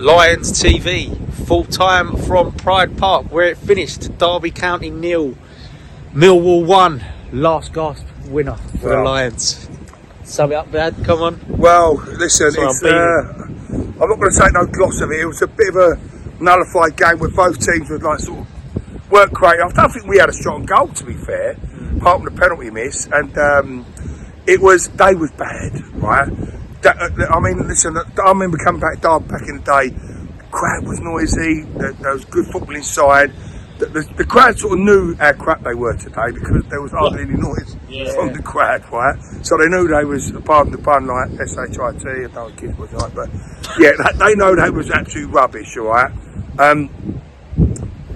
Lions TV, full time from Pride Park, where it finished. Derby County 0, Millwall 1. Last gasp winner for the Lions. Sum it up, Dad. Come on. Well, listen, I'm not going to take no gloss of it. It was a bit of a nullified game where both teams would like sort of work great. I don't think we had a shot on goal, to be fair, apart from the penalty miss, and they was bad, right? I mean, listen, I remember coming back to Derby back in the day. The crowd was noisy. There was good football inside. The crowd sort of knew how crap they were today because there was hardly any noise from the crowd, right? So they knew they was, pardon the pun, like SHIT, I don't know what kids was like, but yeah, they know they was absolute rubbish, all right?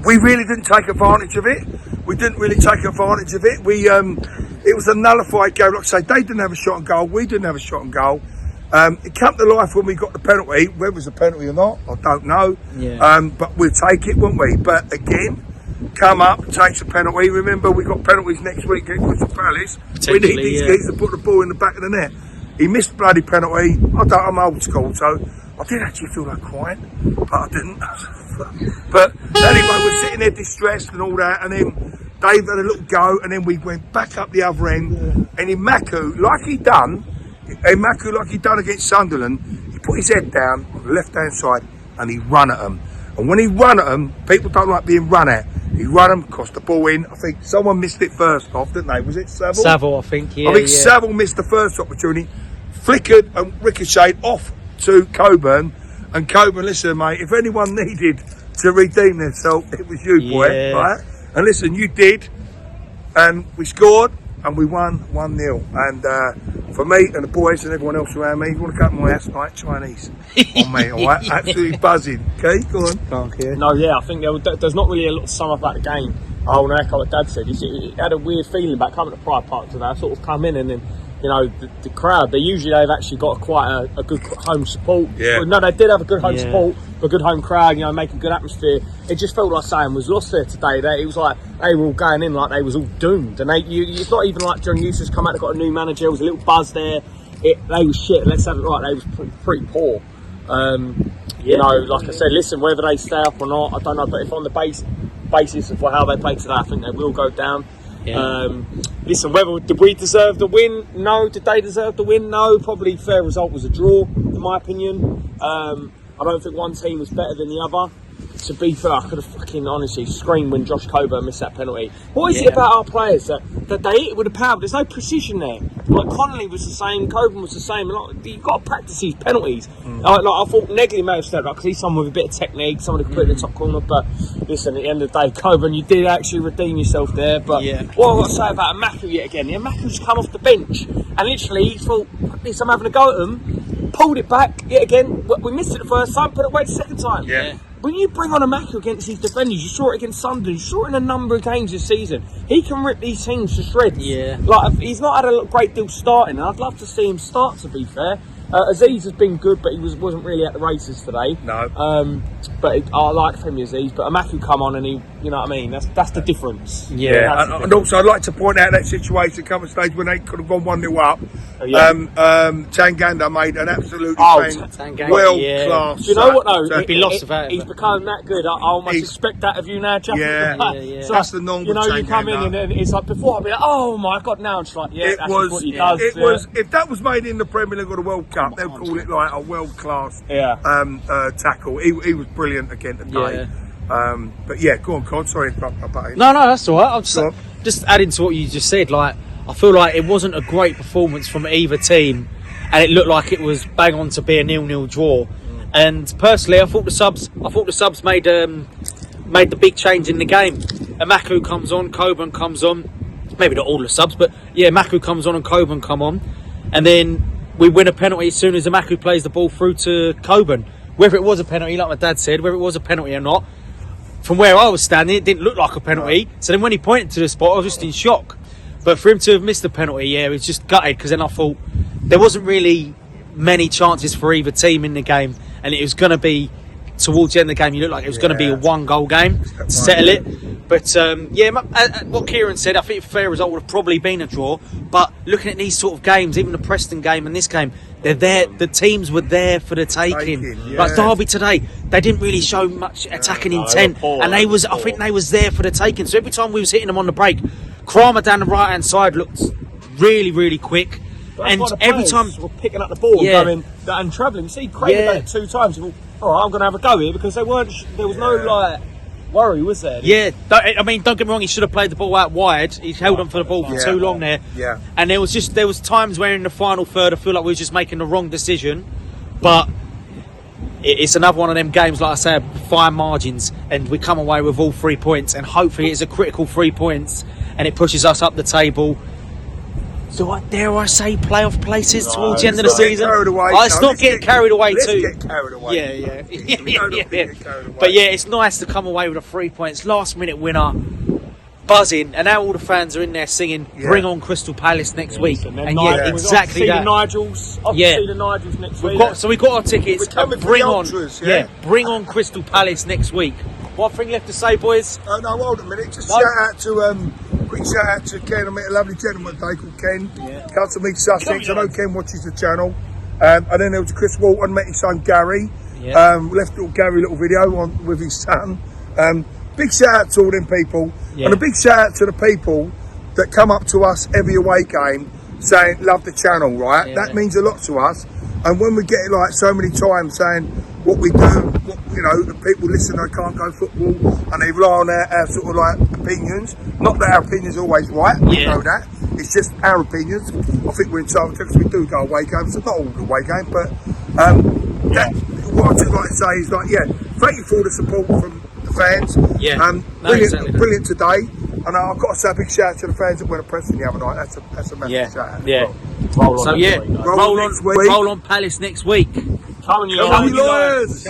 We really didn't take advantage of it. We didn't really take advantage of it. It was a nullified game. Like I say, they didn't have a shot on goal. We didn't have a shot on goal. It came to life when we got the penalty. Whether it was a penalty or not, I don't know. Yeah. But we'll take it, won't we? But again, come up, takes a penalty. Remember, we got penalties next week against Crystal Palace. We need these guys to put the ball in the back of the net. He missed the bloody penalty. I'm old school, so I did actually feel like crying, but I didn't. But anyway, we're sitting there distressed and all that, and then Dave had a little go, and then we went back up the other end, and in Maku, like he done against Sunderland, he put his head down on the left-hand side, and he run at them. And when he run at them, people don't like being run at. He run them, crossed the ball in. I think someone missed it first off, didn't they? Was it Saville? Saville, I think, yeah. I think Saville missed the first opportunity, flickered and ricocheted off to Coburn. And Coburn, listen, mate, if anyone needed to redeem themselves, it was you, boy, right? And listen, you did, and we scored, and we won 1-0. And for me and the boys and everyone else around me, you want to come to my house tonight, Chinese on me, all right? Absolutely buzzing. Okay, go on. No, yeah, I think there's not really a lot to sum up about the game. I want to echo what Dad said. He had a weird feeling about coming to Pride Park today. I sort of come in and then, you know, the crowd, they've actually got quite a good home support. Yeah. Well, no, they did have a good home support, a good home crowd, you know, make a good atmosphere. It just felt like something was lost there today. It was like they were all going in like they was all doomed. And it's not even like John Eustace come out, they got a new manager, there was a little buzz there. They was shit, let's have it right, they was pretty poor. You know, like I said, listen, whether they stay up or not, I don't know, but if on the basis of how they played today, I think they will go down. Listen, did we deserve the win? No. Did they deserve the win? No. Probably fair result was a draw, in my opinion. I don't think one team was better than the other. To be fair, I could have fucking honestly screamed when Josh Coburn missed that penalty. What is it about our players that they hit it with a power? There's no precision there. Like Connolly was the same, Coburn was the same. Like, you've got to practice these penalties. I thought Negley may have stepped up because he's someone with a bit of technique, someone who could put it in the top corner. But listen, at the end of the day, Coburn, you did actually redeem yourself there. But what I've got to say about Maku yet again, Maku's come off the bench and literally he thought, at least I'm having a go at him. Pulled it back yet again. We missed it the first time, put it away the second time. When you bring on a Maku against these defenders, you saw it against Sunderland, you saw it in a number of games this season. He can rip these teams to shreds. Like, he's not had a great deal starting, and I'd love to see him start, to be fair. Aziz has been good, but he wasn't really at the races today. No. But I like Premier Aziz, but Maku come on and he, you know what I mean? That's the difference. And also I'd like to point out that situation, a couple of stages when they could have gone 1-0 up. Tanganga made an absolutely world-class. Do you know what though? So be lost about it. He's become that good. I almost expect that of you now, Jack. So that's the normal. You know, you come in and it's like before I'd be like, oh my god, now it's like, that's what he does. It was. If that was made in the Premier League or the World Cup, they'll call it like a world-class tackle. He was brilliant again today. But yeah, go on, Con. Sorry, no, that's all right. I'm just adding to what you just said. Like, I feel like it wasn't a great performance from either team, and it looked like it was bang on to be a 0-0 draw. And personally, I thought the subs made the big change in the game. And Maku comes on, Coburn comes on. Maybe not all the subs, but yeah, Maku comes on and Coburn come on, and then we win a penalty as soon as Maku plays the ball through to Coburn. Whether it was a penalty, like my dad said, whether it was a penalty or not, from where I was standing, it didn't look like a penalty. So then when he pointed to the spot, I was just in shock. But for him to have missed the penalty, it was just gutted, because then I thought there wasn't really many chances for either team in the game, and it was going to be towards the end of the game, you looked like it was going to be a 1-goal game to settle it. But what Kieran said, I think a fair result would have probably been a draw. But looking at these sort of games, even the Preston game and this game, they're there. The teams were there for the taking. Like Derby today, they didn't really show much attacking intent, and I think they was there for the taking. So every time we was hitting them on the break, Kramer down the right hand side looked really, really quick. And every time we're picking up the ball and going and travelling. You see, Craig done it 2 times. You thought, all right, I'm going to have a go here, because there was no like worry, was there? Yeah, I mean, don't get me wrong. He should have played the ball out wide. He held on for the ball for too long there. Yeah. And there was times where in the final third, I feel like we were just making the wrong decision. But it's another one of them games, like I said, fine margins, and we come away with all 3 points. And hopefully, it's a critical 3 points, and it pushes us up the table. So dare I say playoff places towards the end of the season? Let's not get carried away too. Let's get carried away. Yeah. But yeah, it's nice to come away with a 3 points, last minute winner, buzzing, and now all the fans are in there singing "Bring on Crystal Palace next week." And exactly that. See the Nigels next week. So we got our tickets. Bring on Crystal Palace next week. One thing left to say, boys? No, hold a minute. Just quick shout out to Ken. I met a lovely gentleman today called Ken. Comes to me Sussex. I know Ken watches the channel. And then there was Chris Walton, met his son Gary. Left Gary little video on with his son. Big shout out to all them people. And a big shout out to the people that come up to us every away game saying love the channel, right? That means a lot to us. And when we get it like so many times saying what we do, the people listen, they can't go football, and they rely on our sort of like opinions. Not that our opinions are always right, we know that. It's just our opinions. I think we're entitled to, because we do go away games, so not all the away game, but what I'd just like to say is thank you for all the support from the fans. Brilliant today. And I've got to say a big shout out to the fans that went to Preston the other night. That's a massive shout out. Roll on Palace next week. Come on, you lawyers.